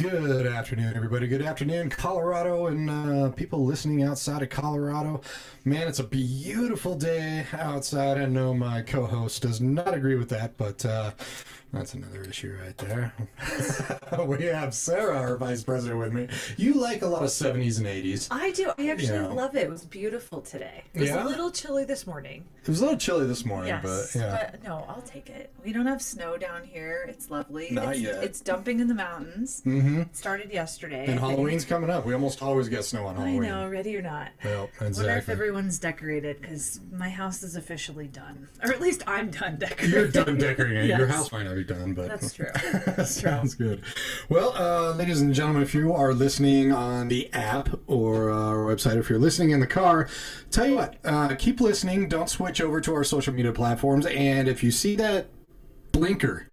Good afternoon, everybody. Good afternoon, Colorado, and people listening outside of Colorado. Man, it's a beautiful day outside. I know my co-host does not agree with that, but that's another issue right there. We have Sarah, our vice president, with me. You like a lot of 70s and 80s. I do. I actually love it. It was beautiful today. It was a little chilly this morning. It was a little chilly this morning, yes, but yeah. But no, I'll take it. We don't have snow down here. It's lovely. Not yet. It's dumping in the mountains. Mm-hmm. It started yesterday. And Halloween's coming up. We almost always get snow on Halloween. I know, ready or not. Well, exactly. I wonder if everyone's decorated, because my house is officially done. Or at least I'm done decorating. You're done decorating. Yes. Your house might not be done, but... That's true. Sounds good. Well, ladies and gentlemen, if you are listening on the app or our website, if you're listening in the car, tell you what, keep listening. Don't switch over to our social media platforms. And if you see that blinker,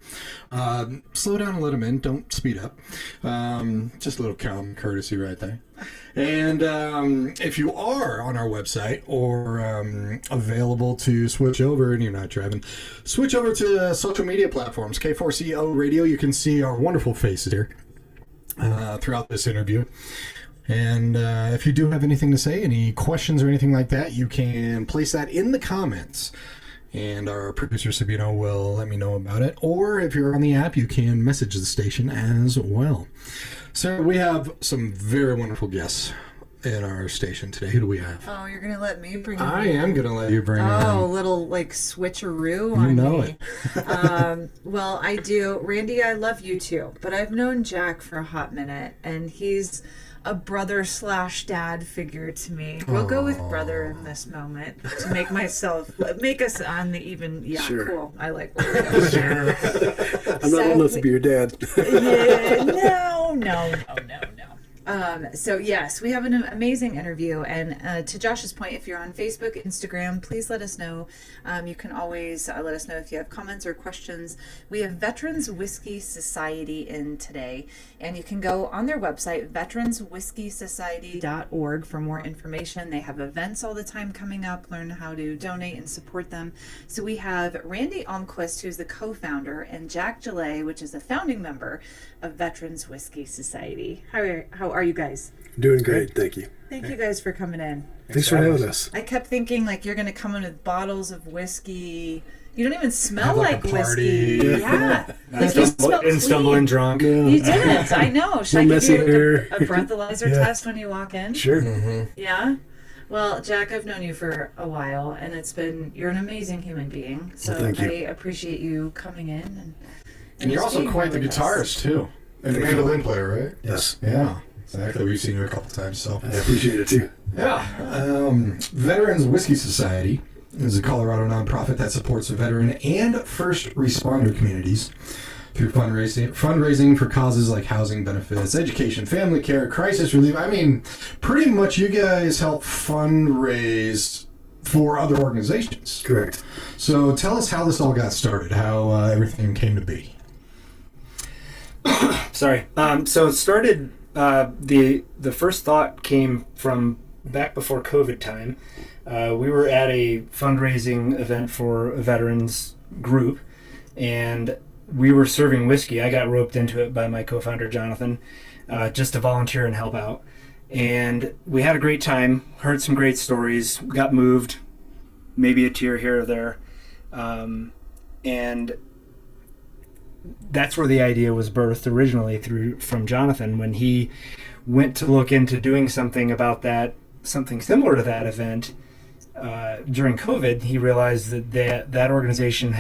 slow down a little bit. Don't speed up. Just a little common courtesy right there. And if you are on our website or available to switch over and you're not driving, switch over to social media platforms, K4CO Radio. You can see our wonderful faces here throughout this interview. And if you do have anything to say, any questions or anything like that, you can place that in the comments. And our producer, Sabino, will let me know about it. Or if you're on the app, you can message the station as well. So we have some very wonderful guests in our station today. Who do we have? Oh, you're going to let me bring them I am going to let you bring them. Oh, a little like switcheroo on You know me. Well, I do. Randy, I love you too. But I've known Jack for a hot minute, and he's a brother/dad figure to me. We'll go with brother in this moment to make us on the even. Yeah, sure. Cool. I like where we're going. Sure. I'm not old enough to be your dad. Yeah, no. So yes, we have an amazing interview, and to Josh's point, if you're on Facebook, Instagram, please let us know. You can always let us know if you have comments or questions. We have Veterans Whiskey Society in today, and you can go on their website, veteranswhiskeysociety.org, for more information. They have events all the time coming up. Learn how to donate and support them. So we have Randy Almquist, who's the co-founder, and Jack Gelley, which is a founding member of Veterans Whiskey Society. How are you guys? Doing great, thank you. Thank you guys for coming in. Thanks for having us. I kept thinking like you're going to come in with bottles of whiskey. You don't even smell Have like a whiskey. party. Yeah. Like you smell stumbling drunk. Yeah. You didn't. I know. Should I give messy you hair. a breathalyzer test when you walk in? Sure. Mm-hmm. Yeah. Well, Jack, I've known you for a while, and you're an amazing human being. So Thank you. I appreciate you coming in. And you're just also being quite the here with guitarist, us. too. And Thank mandolin player, right? Yes. Yeah, exactly. We've seen you a couple times, so. I appreciate it too. Yeah. Veterans Whiskey Society is a Colorado nonprofit that supports veteran and first responder communities through fundraising for causes like housing benefits, education, family care, crisis relief. I mean, pretty much you guys help fundraise for other organizations. Correct. So tell us how this all got started, how everything came to be. Sorry. So it started, the first thought came from back before COVID time. We were at a fundraising event for a veterans group, and we were serving whiskey. I got roped into it by my co-founder, Jonathan, just to volunteer and help out. And we had a great time, heard some great stories, got moved, maybe a tear here or there. And that's where the idea was birthed originally from Jonathan when he went to look into doing something about that, something similar to that event. During COVID, he realized that organization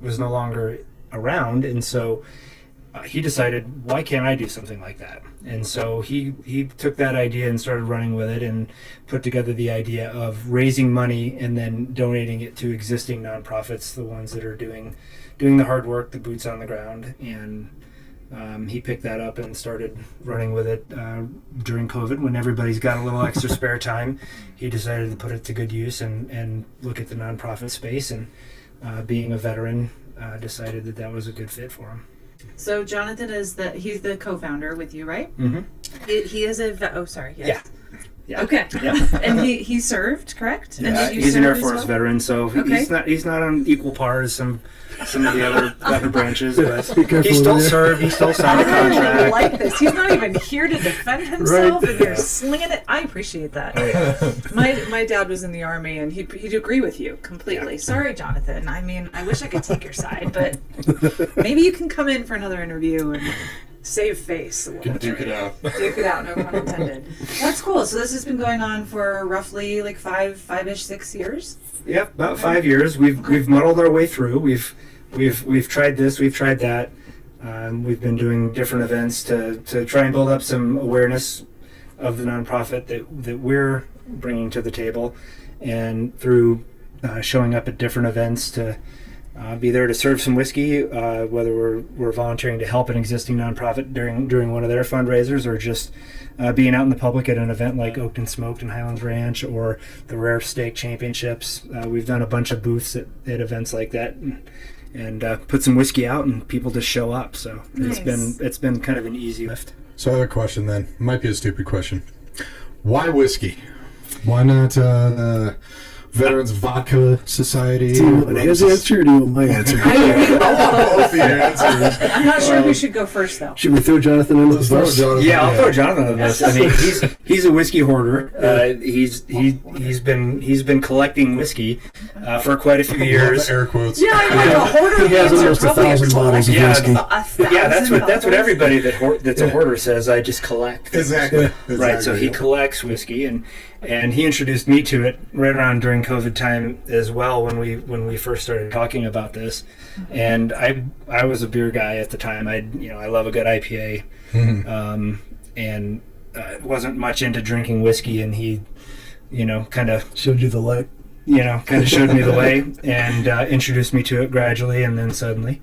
was no longer around, and so he decided, why can't I do something like that? And so he took that idea and started running with it and put together the idea of raising money and then donating it to existing nonprofits, the ones that are doing the hard work, the boots on the ground. And he picked that up and started running with it during COVID when everybody's got a little extra spare time. He decided to put it to good use and look at the nonprofit space, and being a veteran, decided that was a good fit for him. So Jonathan he's the co-founder with you, right? Mm-hmm. He is a sorry. Yes. Yeah. Okay. Yeah. And he served, correct? And did you He's an serve Air as Force well? veteran, so Okay. he's not on equal par as some of the other branches, but Be careful he still over there. served. He still signed a I really contract. like this. He's not even here to defend himself, Right. and you're slinging it. I appreciate that. Oh, yeah. My dad was in the Army, and he'd agree with you completely. Sorry, Jonathan. I mean, I wish I could take your side, but maybe you can come in for another interview and save face a little. Duke it out. Duke it out, no pun intended. That's cool. So this has been going on for roughly like five-ish, 6 years. Yeah, about 5 years. We've muddled our way through. We've tried this, we've tried that. We've been doing different events to try and build up some awareness of the nonprofit that we're bringing to the table, and through showing up at different events to be there to serve some whiskey, whether we're volunteering to help an existing nonprofit during one of their fundraisers, or just being out in the public at an event like Oaked and Smoked and Highlands Ranch or the Rare Steak Championships. We've done a bunch of booths at events like that, and put some whiskey out, and people just show up. So Nice. it's been kind of an easy lift. So I have a question then. Might be a stupid question. Why whiskey? Why not Veterans Vodka Society? Do you want his answer or do you want my answer? Both the answers. I'm not sure who should go first, though. Should we throw Jonathan under the Let's throw bus? Jonathan. Yeah, I'll throw Jonathan on this. I mean, he's a whiskey hoarder. He's been collecting whiskey for quite a few years. Air quotes. Yeah, I know. The hoarder He has means almost you're probably 1,000 bottles of Yeah, whiskey. Yeah, that's what everybody that's a hoarder says. I just collect. Exactly. Right, so he collects whiskey, and he introduced me to it right around during COVID time as well, when we first started talking about this. And I was a beer guy at the time. I love a good IPA, and wasn't much into drinking whiskey. And he, kind of Showed you the light. showed me the way and introduced me to it gradually and then suddenly.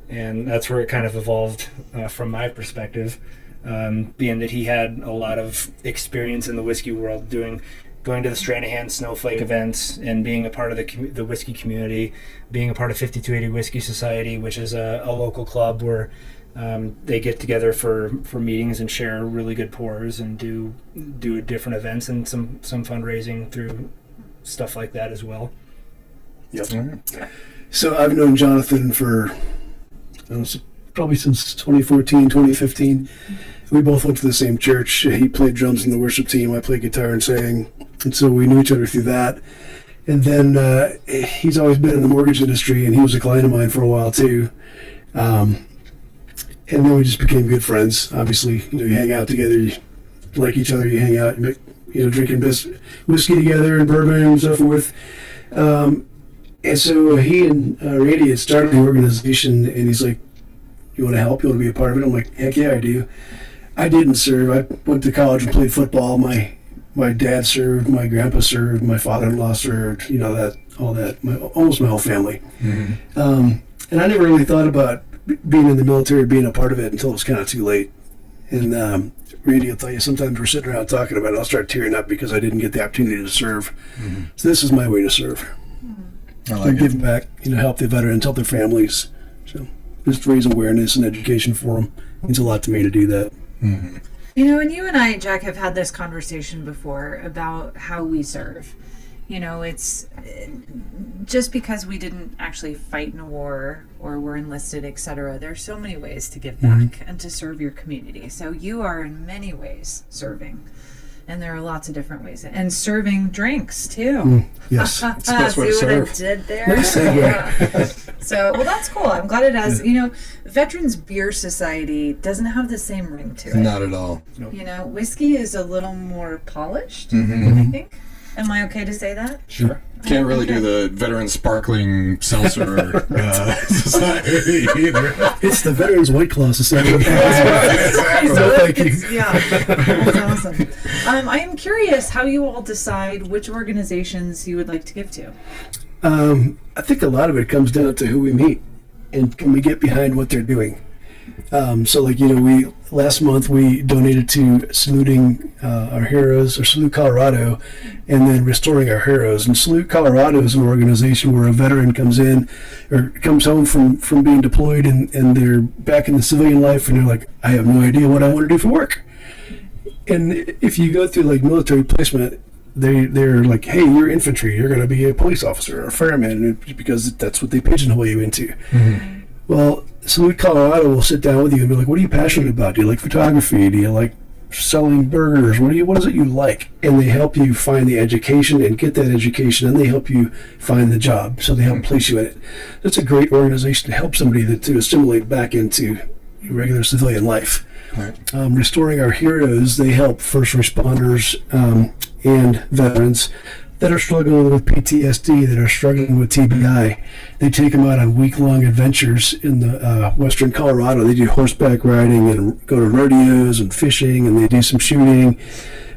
And that's where it kind of evolved from my perspective, being that he had a lot of experience in the whiskey world, going to the Stranahan Snowflake events and being a part of the whiskey community, being a part of 5280 Whiskey Society, which is a local club where they get together for meetings and share really good pours and do different events and some fundraising through stuff like that as well. Yep. So I've known Jonathan for probably since 2014, 2015. We both went to the same church. He played drums in the worship team. I played guitar and sang. And so we knew each other through that. And then he's always been in the mortgage industry, and he was a client of mine for a while too. And then we just became good friends. Obviously, you hang out together, you like each other, you hang out, you make, drinking whiskey together and bourbon and so forth. And so he and Randy had started the organization, and he's like, "You want to help? You want to be a part of it?" I'm like, "Heck yeah, I do." I didn't serve. I went to college and played football. My dad served, my grandpa served, my father-in-law served. All that. Almost my whole family. Mm-hmm. And I never really thought about being in the military, being a part of it until it was kind of too late. And Randy will tell you, sometimes we're sitting around talking about it, I'll start tearing up because I didn't get the opportunity to serve. Mm-hmm. So this is my way to serve. I like And it. give back, help the veterans, help their families. So just raise awareness and education for them. It means a lot to me to do that. Mm-hmm. And you and I, Jack, have had this conversation before about how we serve. It's just because we didn't actually fight in a war or were enlisted, etc. There's so many ways to give back and to serve your community. So you are in many ways serving. And there are lots of different ways. And serving drinks, too. Yes. It's the best way to See what I serve. did there? Nice segue. Yeah. So, well, that's cool. I'm glad it has, Veterans Beer Society doesn't have the same ring to it. Not at all. Whiskey is a little more polished, Mm-hmm. I think. Am I okay to say that? Sure. Can't really do the veteran sparkling seltzer society either. It's the Veterans White Claw Society. Exactly. No, thank you. Yeah, that's awesome. I am curious how you all decide which organizations you would like to give to. I think a lot of it comes down to who we meet and can we get behind what they're doing. Last month we donated to saluting our heroes, or Salute Colorado, and then restoring our heroes. And Salute Colorado is an organization where a veteran comes in or comes home from being deployed, and they're back in the civilian life, and they're like, I have no idea what I want to do for work. And if you go through like military placement, they're like, hey, you're infantry, you're going to be a police officer or a fireman, because that's what they pigeonhole you into. Mm-hmm. Well, Salute Colorado will sit down with you and be like, what are you passionate about? Do you like photography? Do you like selling burgers? What is it you like? And they help you find the education and get that education, and they help you find the job. So they help place you in it. That's a great organization to help somebody to assimilate back into regular civilian life. Right. Restoring Our Heroes, they help first responders and veterans that are struggling with PTSD, that are struggling with TBI. They take them out on week-long adventures in the western Colorado. They do horseback riding and go to rodeos and fishing, and they do some shooting.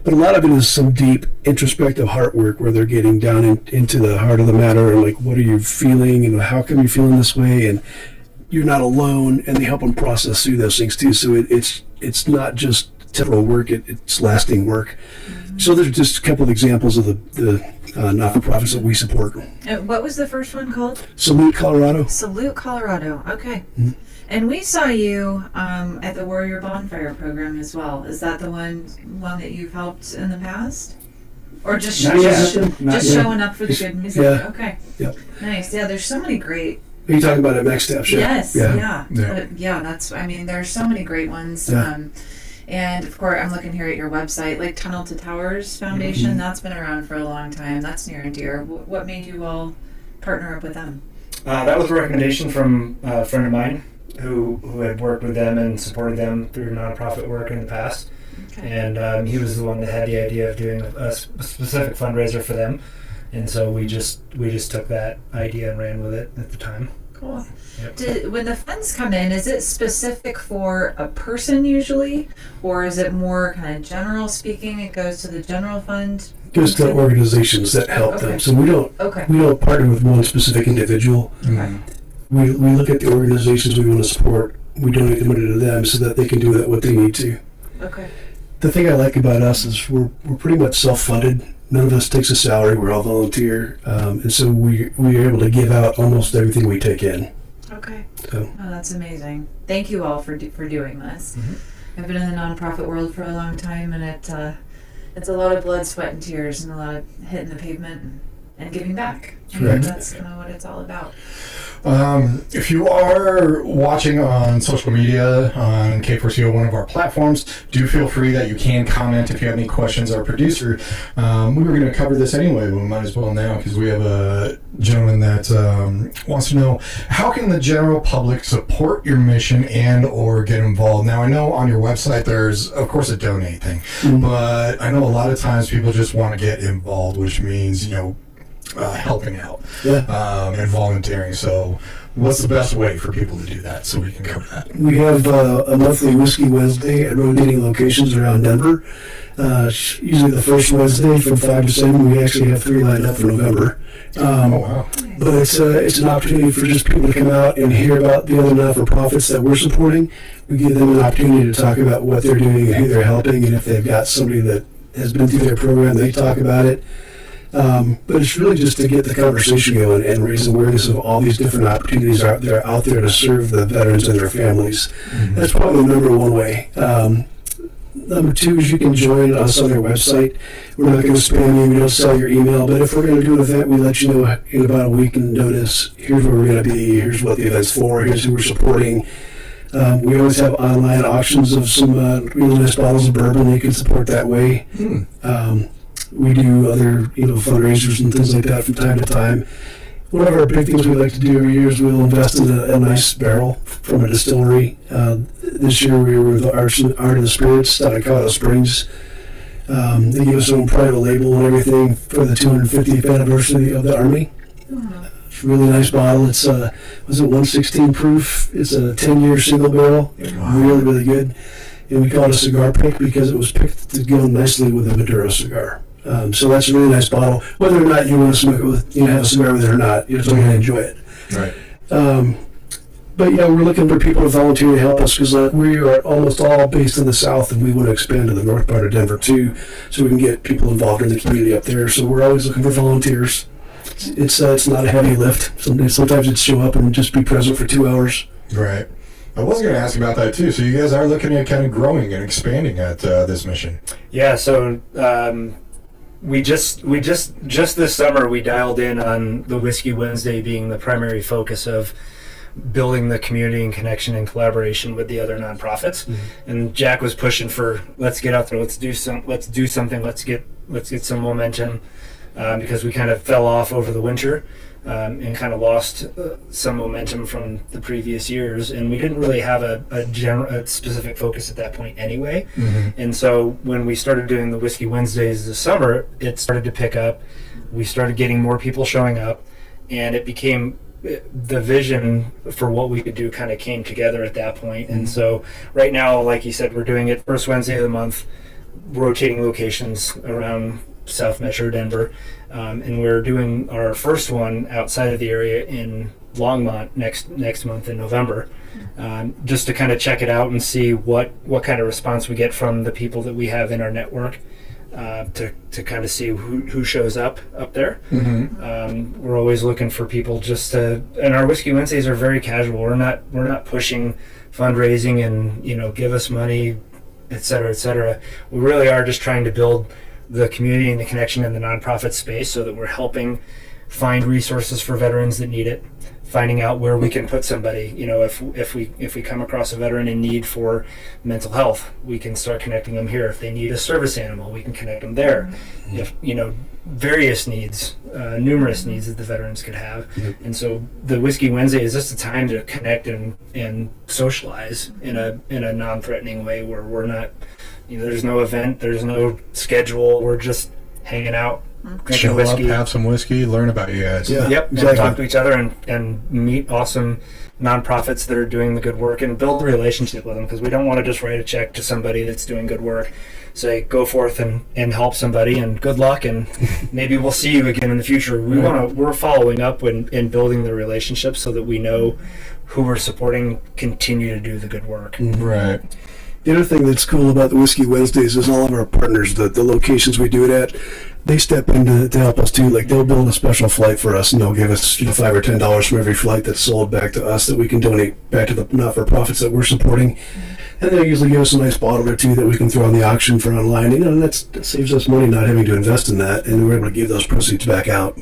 But a lot of it is some deep introspective heart work where they're getting down into the heart of the matter, and like, what are you feeling, and how come you're feeling this way, and you're not alone, and they help them process through those things too. So it's not just temporal work, it's lasting work. So there's just a couple of examples of the not-for-profits that we support. What was the first one called? Salute Colorado. Salute Colorado. Okay. Mm-hmm. And we saw you at the Warrior Bonfire program as well. Is that the one that you've helped in the past? Or just Not yet. showing up for the good music? Yeah. Okay. Yep. Nice. Yeah, there's so many great... Are you talking about at Next Steps? Yes. Yeah. Yeah, that's... I mean, there's so many great ones. Yeah. And of course, I'm looking here at your website, like Tunnel to Towers Foundation. Mm-hmm. That's been around for a long time. That's near and dear. What made you all partner up with them? That was a recommendation from a friend of mine who had worked with them and supported them through nonprofit work in the past. Okay. And he was the one that had the idea of doing a specific fundraiser for them. And so we just took that idea and ran with it at the time. Cool. Yep. When the funds come in, is it specific for a person usually, or is it more kind of general speaking? It goes to the general fund. Goes to organizations that help them. So we don't partner with one specific individual. Okay. We look at the organizations we want to support. We donate the money to them so that they can do what they need to. Okay. The thing I like about us is we're pretty much self-funded. None of us takes a salary. We're all volunteer, and so we are able to give out almost everything we take in. Okay. So. Oh, that's amazing. Thank you all for doing this. Mm-hmm. I've been in the nonprofit world for a long time, and it's a lot of blood, sweat, and tears, and a lot of hitting the pavement and giving back. Correct. That's kind of what it's all about. If you are watching on social media on K4CO, one of our platforms, do feel free that you can comment if you have any questions. Our producer, we were going to cover this anyway, but we might as well now because we have a gentleman that wants to know, how can the general public support your mission and or get involved? Now, I know on your website there's, of course, a donate thing, but I know a lot of times people just want to get involved, which means, helping out and volunteering. So what's the best way for people to do that so we can cover that? We have a monthly Whiskey Wednesday at rotating locations around Denver. Usually the first Wednesday from 5 to 7. We actually have 3 lined up for November. Wow. But it's an opportunity for just people to come out and hear about the other not-for-profits that we're supporting. We give them an opportunity to talk about what they're doing and who they're helping, and if they've got somebody that has been through their program, they talk about it. But it's really just to get the conversation going and raise awareness of all these different opportunities out there to serve the veterans and their families. Mm-hmm. That's probably the number one way. Number 2 is you can join us on our website. We're not going to spam you. We don't sell your email. But if we're going to do an event, we let you know in about a week and notice, here's where we're going to be, here's what the event's for, here's who we're supporting. We always have online auctions of some really nice bottles of bourbon you can support that way. We do other, fundraisers and things like that from time to time. One of our big things we like to do every year is we'll invest in a nice barrel from a distillery. This year we were with Art of the Spirits down in Colorado Springs. They give us their own private label and everything for the 250th anniversary of the Army. It's a really nice bottle. It's was it 116 proof? It's a 10-year single barrel. Really, really good. And we call it a cigar pick because it was picked to go nicely with a Maduro cigar. So that's a really nice bottle. Whether or not you want to smoke it with, have a cigar with it or not, you're still going to enjoy it. Right. But yeah, we're looking for people to volunteer to help us because we are almost all based in the South, and we want to expand to the north part of Denver too, so we can get people involved in the community up there. So we're always looking for volunteers. It's not a heavy lift. Sometimes it's show up and just be present for 2 hours. Right. I was going to ask about that too. So you guys are looking at kind of growing and expanding at this mission. Yeah, so we just this summer we dialed in on the Whiskey Wednesday being the primary focus of building the community and connection and collaboration with the other nonprofits. And Jack was pushing for, let's get out there, let's do something, let's get some momentum, because we kind of fell off over the winter. And kind of lost some momentum from the previous years, and we didn't really have a specific focus at that point anyway. And so when we started doing the Whiskey Wednesdays this summer, it started to pick up. We started getting more people showing up, and it became the vision for what we could do kind of came together at that point. And so right now, like you said, we're doing it first Wednesday of the month, rotating locations around South Metro Denver, and we're doing our first one outside of the area in Longmont next month in November, just to kind of check it out and see what kind of response we get from the people that we have in our network, to kind of see who shows up there. We're always looking for people and our Whiskey Wednesdays are very casual. We're not pushing fundraising and give us money, et cetera. We really are just trying to build the community and the connection in the nonprofit space so that we're helping find resources for veterans that need it, finding out where we can put somebody. If we come across a veteran in need for mental health, we can start connecting them here. If they need a service animal, we can connect them there. If various needs, numerous needs that the veterans could have. And so the Whiskey Wednesday is just a time to connect and socialize in a non-threatening way, where we're not, there's no event, there's no schedule, we're just hanging out, drinking Show whiskey. up, have some whiskey, learn about you guys. Yeah. Yep, Exactly. and talk to each other and meet awesome nonprofits that are doing the good work and build the relationship with them, because we don't want to just write a check to somebody that's doing good work. Say, go forth and help somebody, and good luck, and maybe we'll see you again in the future. We're following up and building the relationship so that we know who we're supporting continue to do the good work. Right. The other thing that's cool about the Whiskey Wednesdays is all of our partners, the locations we do it at, they step in to help us too. Like, they'll build a special flight for us, and they'll give us $5 or $10 for every flight that's sold back to us that we can donate back to the not-for-profits that we're supporting. And they'll usually give us a nice bottle or two that we can throw on the auction for online. And that saves us money not having to invest in that, and we're able to give those proceeds back out.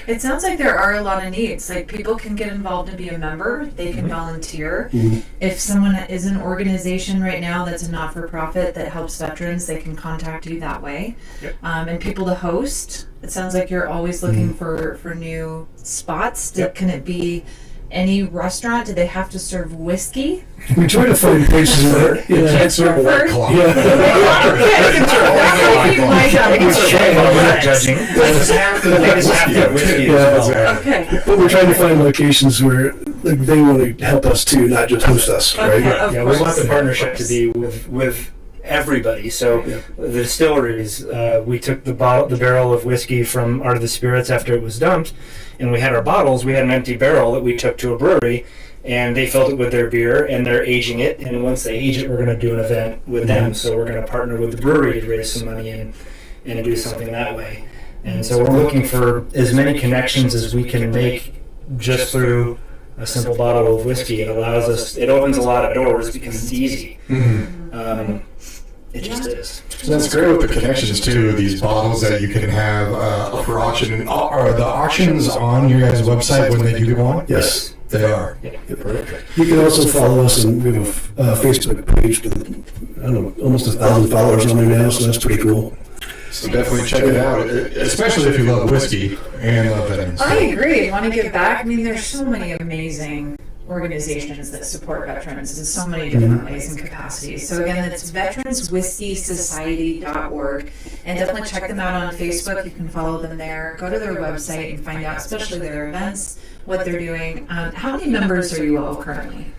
It sounds like there are a lot of needs. Like, people can get involved and be a member. They can volunteer. If someone is an organization right now that's a not-for-profit that helps veterans, they can contact you that way. And people to host. It sounds like you're always looking for new spots. Can it be any restaurant? Do they have to serve whiskey? We try to find places where Can't serve a white claw. We're not judging. They just have to have whiskey as well. Okay. But we're trying to find locations where they want to help us too, not just host us, right? Of Yeah, we want course. the partnership to be with everybody. So the distilleries, we took the barrel of whiskey from Art of the Spirits after it was dumped, and we had our bottles. We had an empty barrel that we took to a brewery, and they filled it with their beer, and they're aging it. And once they age it, we're going to do an event with them. So we're going to partner with the brewery to raise some money and do something that way. And so we're looking for as many connections as we can make just through a simple bottle of whiskey. It allows us, it opens a lot of doors because it's easy. It just is. So that's great with the connections too. These bottles that you can have for auction. Are the auctions on your guys' website when they do go on? Yes. They are. You can also follow us, and we have a Facebook page with, I don't know, almost 1,000 followers on there now, so that's pretty cool. So definitely check it out, especially if you love whiskey and love veterans. I agree. Want to give back? I mean, there's so many amazing organizations that support veterans in so many different ways and capacities. So again, it's veteranswhiskeysociety.org, and definitely check them out on Facebook. You can follow them there. Go to their website and find out, especially their events, what they're doing. How many members are you all currently?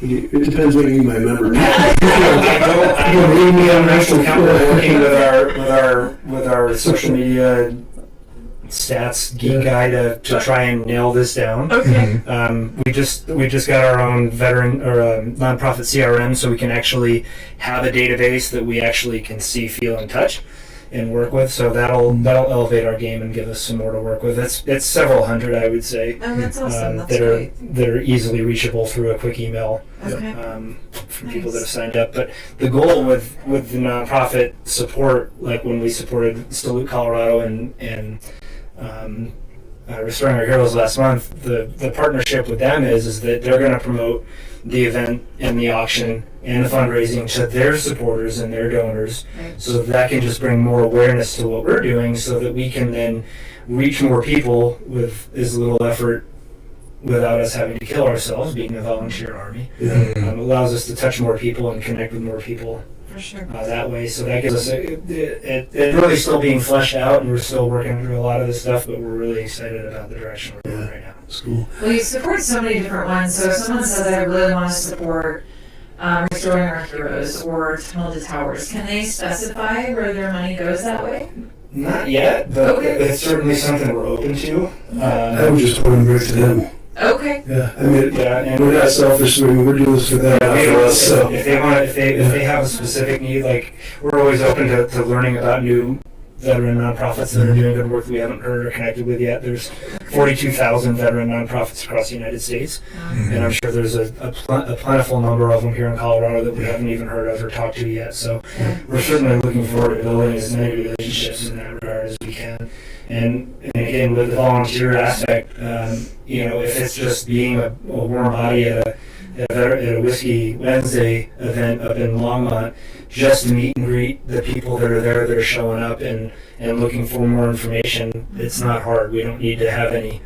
It depends what you mean by member. I don't we're working with our social media stats geek guy to try and nail this down. Okay. We just got our own veteran or nonprofit CRM, so we can actually have a database that we actually can see, feel, and touch. and work with. So that'll elevate our game and give us some more to work with. It's several hundred, I would say. Oh, that's awesome. That's that great. are easily reachable through a quick email. Okay. From people that have signed up. But the goal with the nonprofit support, like when we supported Salute Colorado and Restoring Our Heroes last month, the partnership with them is that they're going to promote the event and the auction and the fundraising to their supporters and their donors, Right. so that can just bring more awareness to what we're doing, so that we can then reach more people with as little effort without us having to kill ourselves, being a volunteer army. Yeah. Allows us to touch more people and connect with more people For sure. that way. So that gives us it's really still being fleshed out, and we're still working through a lot of this stuff, but we're really excited about the direction we're going right now. It's cool. Well, you support so many different ones. So if someone says, I really want to support Restoring Our Heroes or Tunnel to Towers, can they specify where their money goes that way? Not yet, but Okay. it's certainly something we're open to. I would just point them right to them. Okay. Yeah, I mean, Yeah, and we're not selfish. I mean, we're doing this for them, not for us. So if they have a specific need, like, we're always open to learning about new veteran nonprofits that are doing good work that we haven't heard or connected with yet. There's 42,000 veteran nonprofits across the United States, and I'm sure there's a plentiful number of them here in Colorado that we haven't even heard of or talked to yet. So we're certainly looking forward to building as many relationships in that regard as we can. And again, with the volunteer aspect, if it's just being a warm body at a Whiskey Wednesday event up in Longmont, just to meet and greet the people that are there that are showing up and looking for more information, it's not hard. We don't need to have any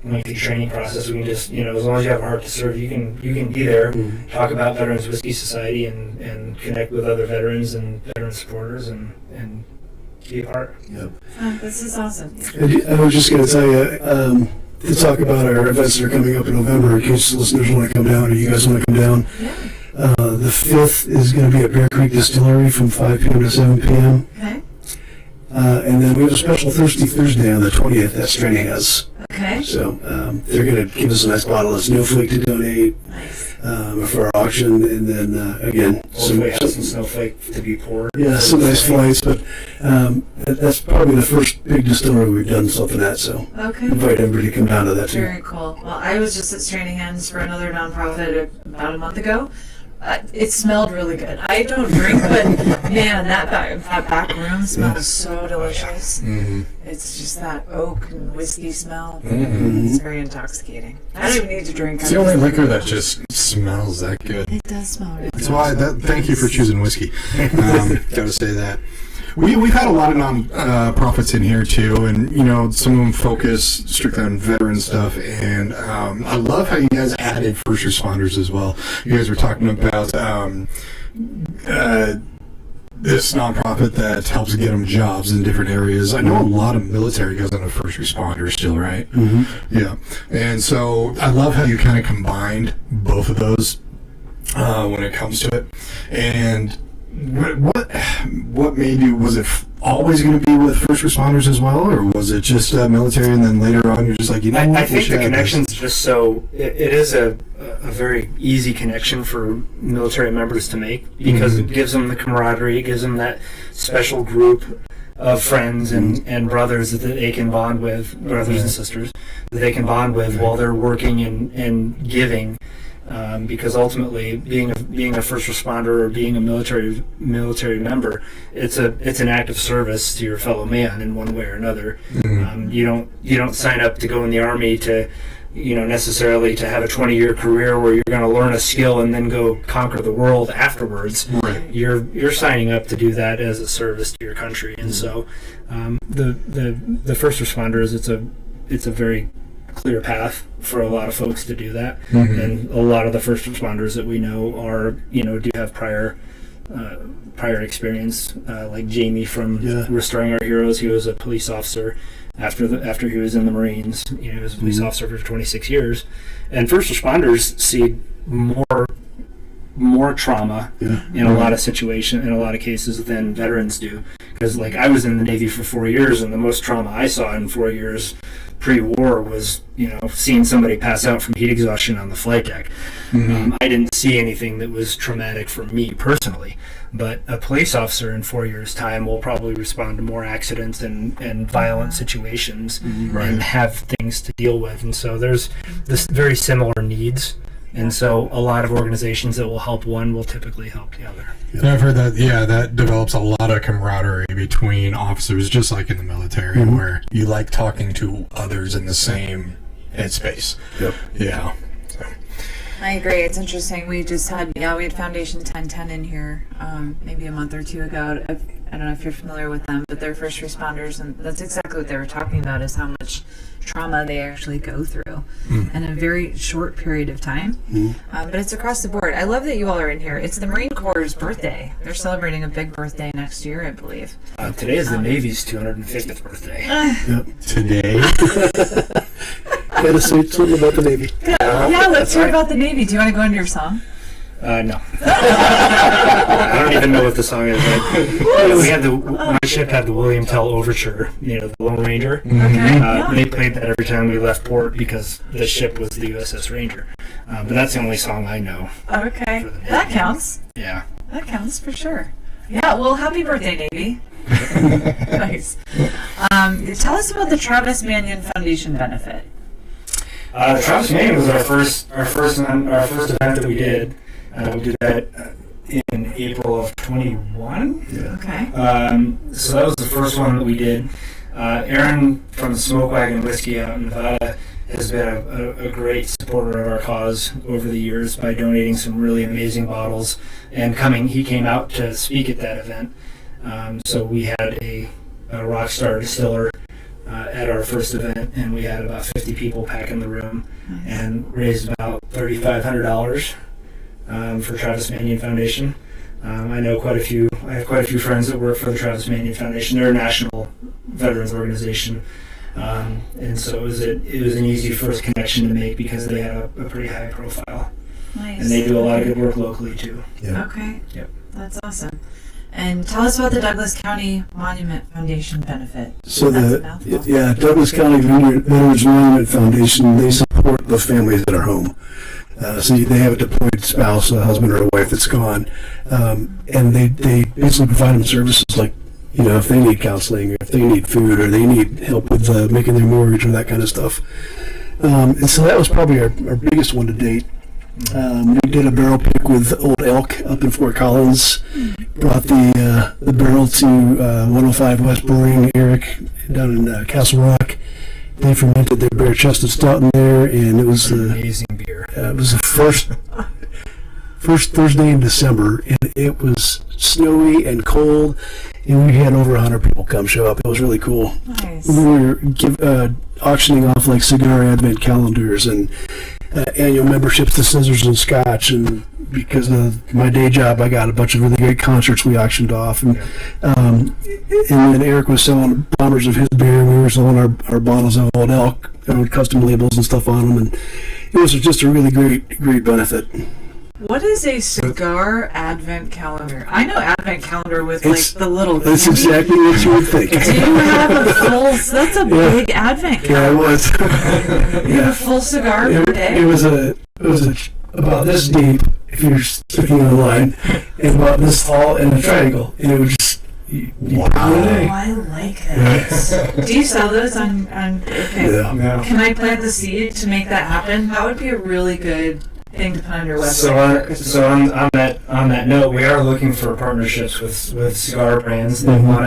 lengthy training process. We can just, as long as you have a heart to serve, you can be there, talk about Veterans Whiskey Society and connect with other veterans and veteran supporters and be a part. Yep. This is awesome. And I was just going to tell you, to talk about our events that are coming up in November, in case listeners want to come down or you guys want to come down. Yeah. The 5th is going to be at Bear Creek Distillery from 5 p.m. to 7 p.m. Okay. And then we have a special Thirsty Thursday on the 20th that Stranahan's. Okay. So they're going to give us a nice bottle of Snowflake to donate Nice. for our auction. And then, again, Hopefully have some snowflake to be poured. yeah, some nice flights. But that's probably the first big distillery we've done something at. So Okay. invite everybody to come down to that too. Very cool. Well, I was just at Stranahan's for another nonprofit about a month ago. It smelled really good. I don't drink, but man, that back room smells so delicious. Mm-hmm. It's just that oak and whiskey smell. Mm-hmm. It's very intoxicating. I don't even need to drink. It's the only liquor that just smells that good. It does smell really That's good. why. Thank you for choosing whiskey. Gotta say that. We've had a lot of non-profits in here too, and some of them focus strictly on veteran stuff. And I love how you guys added first responders as well. You guys were talking about this nonprofit that helps get them jobs in different areas. I know a lot of military goes into first responders still, right? Mm-hmm. Yeah, and so I love how you kind of combined both of those when it comes to it. And what made you, was it always going to be with first responders as well, or was it just military and then later on you're just like, what, I we think should the add connection's this? just so it is a very easy connection for military members to make, because it gives them the camaraderie, it gives them that special group of friends and brothers that they can bond with, brothers and sisters that they can bond with while they're working and giving. Because ultimately, being a first responder or being a military member, it's an act of service to your fellow man in one way or another. You don't sign up to go in the Army to necessarily to have a 20-year career where you're going to learn a skill and then go conquer the world afterwards. Right. You're signing up to do that as a service to your country, and so the first responders, it's a very clear path for a lot of folks to do that. And a lot of the first responders that we know are do have prior experience, like Jamie from Restoring Our Heroes. He was a police officer after he was in the Marines. He was a police officer for 26 years. And first responders see more trauma in a lot of cases than veterans do, because like I was in the Navy for 4 years, and the most trauma I saw in 4 years pre-war was, seeing somebody pass out from heat exhaustion on the flight deck. I didn't see anything that was traumatic for me personally, but a police officer in 4 years' time will probably respond to more accidents and violent situations and have things to deal with. And so there's this very similar needs. And so a lot of organizations that will help one will typically help the other. Yeah, I've heard that, that develops a lot of camaraderie between officers, just like in the military, where you like talking to others in the same headspace. Yep. Yeah. So. I agree. It's interesting. We had Foundation 1010 in here maybe a month or two ago. I don't know if you're familiar with them, but they're first responders, and that's exactly what they were talking about, is how much trauma they actually go through in a very short period of time. But it's across the board. I love that you all are in here. It's the Marine Corps' birthday. They're celebrating a big birthday next year, I believe. Today is the Navy's 250th birthday. Today? Gotta say something about the Navy. Yeah, let's hear about the Navy. Do you want to go into your song? No. I don't even know what the song is. My ship had the William Tell Overture, the Lone Ranger. They played that every time we left port because the ship was the USS Ranger. But that's the only song I know. Okay, that counts. Yeah. That counts for sure. Yeah, well, happy birthday, Navy. Nice. Tell us about the Travis Manion Foundation benefit. Travis Manion was our first event that we did. We did that in April of 21. Okay. So that was the first one that we did. Aaron from the Smoke Wagon Whiskey out in Nevada has been a great supporter of our cause over the years by donating some really amazing bottles. And he came out to speak at that event. So we had a rock star distiller at our first event, and we had about 50 people pack in the room and raised about $3,500 for Travis Manion Foundation. I have quite a few friends that work for the Travis Manion Foundation. They're a national veterans organization, and so it was an easy first connection to make because they had a pretty high profile. Nice. And they do a lot of good work locally too. Yeah. Okay. Yep. That's awesome. And tell us about the Douglas County Monument Foundation benefit. So That's a mouthful. Douglas County Veterans Monument Foundation, they support the families that are home. So they have a deployed spouse, a husband or a wife that's gone, and they basically provide them services like, if they need counseling, or if they need food, or they need help with making their mortgage or that kind of stuff. And so that was probably our biggest one to date. We did a barrel pick with Old Elk up in Fort Collins. Brought the barrel to 105 West Boring, Eric, down in Castle Rock. They fermented their bare chested stout in there, and it was Amazing beer. it was the first Thursday in December, and it was snowy and cold, and we had over 100 people show up. It was really cool. Nice. We were auctioning off like cigar advent calendars and annual memberships to Scissors and Scotch, and because of my day job, I got a bunch of really great concerts we auctioned off, and then Eric was selling bombers of his beer, and we were selling our bottles of Old Elk with custom labels and stuff on them, and it was just a really great benefit. What is a cigar advent calendar? I know advent calendar with the little That's candy. exactly what you would think. Do you have a full? That's a big advent Yeah, it calendar. was. You have a full cigar per day. It was about this deep if you're sticking on the line, and about this tall in a triangle, and it would just. Wow. Oh, I like that. Do you sell those on okay. Yeah. Can I plant the seed to make that happen? That would be a really good thing to put on your website. So on that note, we are looking for partnerships with cigar brands that want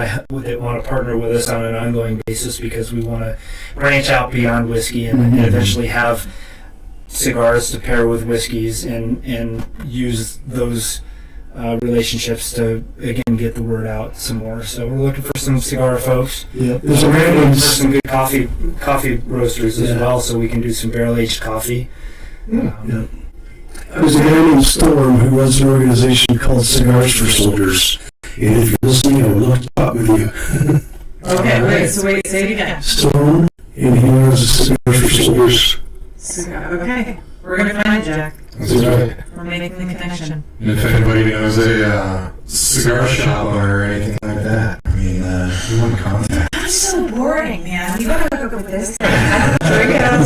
to partner with us on an ongoing basis because we want to branch out beyond whiskey and eventually have cigars to pair with whiskeys and use those relationships to again get the word out some more. So we're looking for some cigar folks. Yeah. There's we're looking for some good coffee roasters as well, so we can do some barrel aged coffee. Yeah. There's a guy named Storm who runs an organization called Cigars for Soldiers. And if you're listening, I would love to talk with you. Okay, wait, say it again. Storm, and he runs Cigars for Soldiers. Okay, we're gonna find Jack. That's right. We're making the connection. And if anybody knows a cigar shop owner or anything like that, mean, one contact. That's so boring, man. You gotta hook up with this thing. I can drink it out.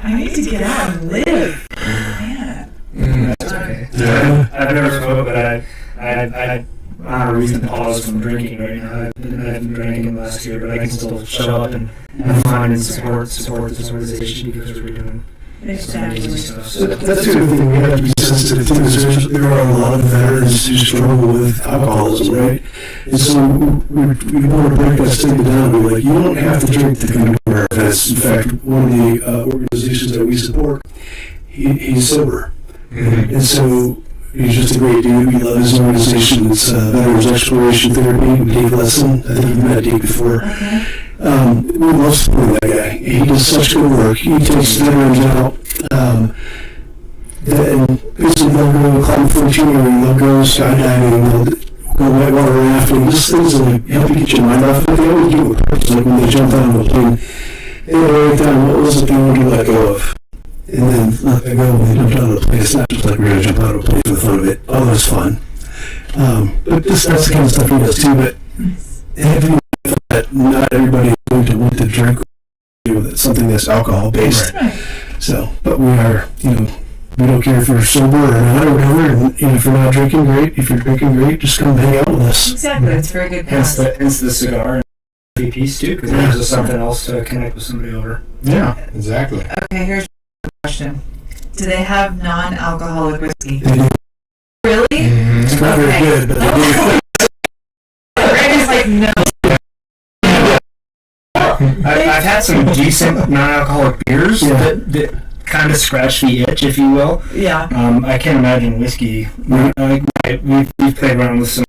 I need to get out and live. Man. That's okay. Yeah. I've never smoked, but I on a recent pause from drinking right now. I haven't drank in the last year, but I can still show up and have fun and support this organization because we're doing Exactly. stuff. So that's the other thing we have to be sensitive to is there are a lot of veterans who struggle with alcoholism, right? And so we want to break that stigma down. We're like, you don't have to drink to come to our events. In fact, one of the organizations that we support, he's sober. Mm-hmm. And so he's just a great dude. We love his organization. It's Veterans Exploration Therapy. Dave Lesson. I think you've met Dave before. Okay. We love supporting that guy. He does such good work. He takes veterans out. And basically they'll go climb 14 or they'll go skydiving, they'll go whitewater rafting, just things that like, help you get your mind off of it. They always do it with purpose. Like when they jump out of a plane, they write down what was it they wanted to let go of. And then let that go when they jumped out of the plane. It's not just like we're going to jump out of a plane for the fun of it. Oh, that's fun. But that's the kind of stuff he does too. But having that not everybody is going to want to drink with something that's alcohol based. Right. So, but we are, we don't care if you're sober or not or whatever. And if you're not drinking, great. If you're drinking, great. Just come hang out with us. Exactly. It's a very good Hence pass. the cigar and the piece too, because it gives us something else to connect with somebody over. Yeah, exactly. Okay, here's a question. Do they have non-alcoholic whiskey? They do. Really? Mm-hmm. It's not very good, but they do. Greg is like, no. I've had some decent non-alcoholic beers that kind of scratch the itch, if you will. Yeah. I can't imagine whiskey. We've played around with some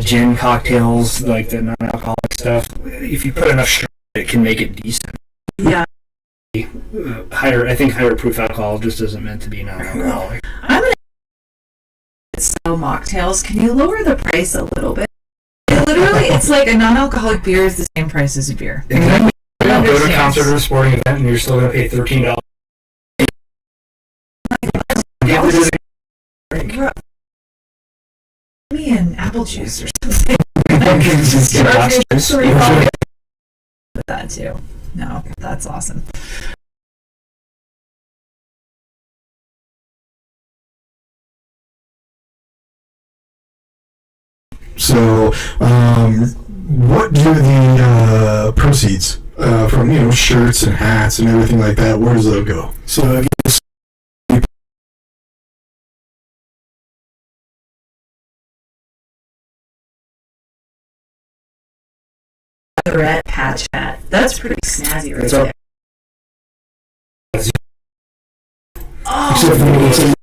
gin cocktails, like the non-alcoholic stuff. If you put enough sugar, it can make it decent. Yeah. I think higher proof alcohol just isn't meant to be non-alcoholic. I'm gonna sell mocktails. Can you lower the price a little bit? Literally, it's like a non-alcoholic beer is the same price as a beer. Exactly. Go to a Understand. concert or a sporting event, and you're still going to pay $13. Yeah, this is Me and apple juice or something. That too. No, that's awesome. So, what do the proceeds from shirts and hats and everything like that? Where does that go? So I guess The red patch hat. That's pretty snazzy right It's up. there. except Oh, for the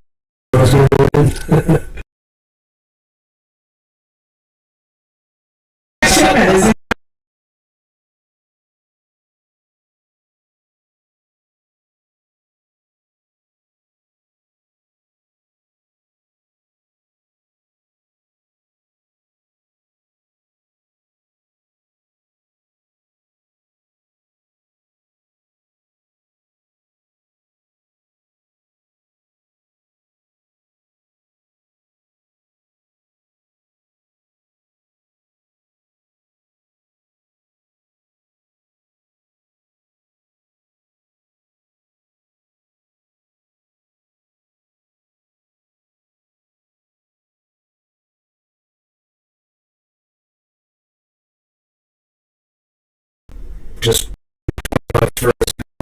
just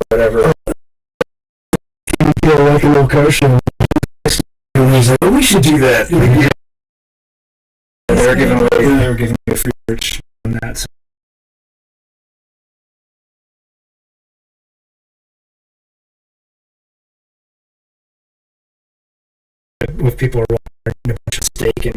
whatever. like a little car show. And he's like, oh, we should do that. They were giving away free merch on that. So with people wearing a bunch of steak and